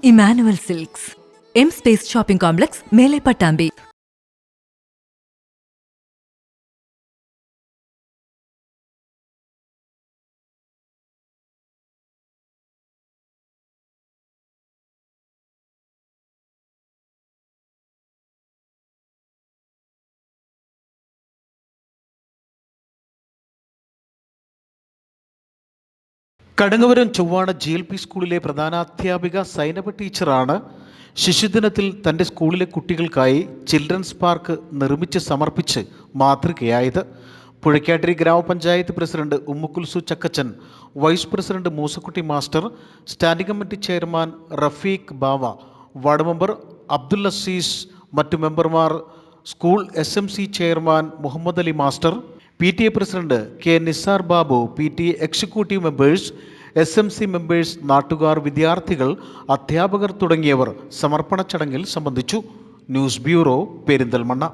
Emmanuel silks, M space shopping complex, മേലെ Pattambi. കടങ്ങവരം ചൊവ്വാണ GLP സ്കൂളിലെ പ്രധാനാധ്യാപിക സൈനബ ടീച്ചറാണ് ശിശുദിനത്തിൽ തൻ്റെ സ്കൂളിലെ കുട്ടികൾക്കായി ചിൽഡ്രൻസ് പാർക്ക് നിർമ്മിച്ച് സമർപ്പിച്ച് മാതൃകയായത്. പുഴയ്ക്കാട്ടിരി ഗ്രാമപഞ്ചായത്ത് president Ummukulsu Chakkachan, vice president Moosakutty master, standing committee chairman Rafeeq Bava, ward member Abdul Azeez, മറ്റു മെമ്പർമാർ, school SMC chairman Muhammad Ali master, PTA president K Nisar Babu, PTA executive members, SMC members, നാട്ടുകാർ, വിദ്യാർത്ഥികൾ, അധ്യാപകർ തുടങ്ങിയവർ സമർപ്പണ ചടങ്ങിൽ സംബന്ധിച്ചു. News bureau, Perinthalmanna.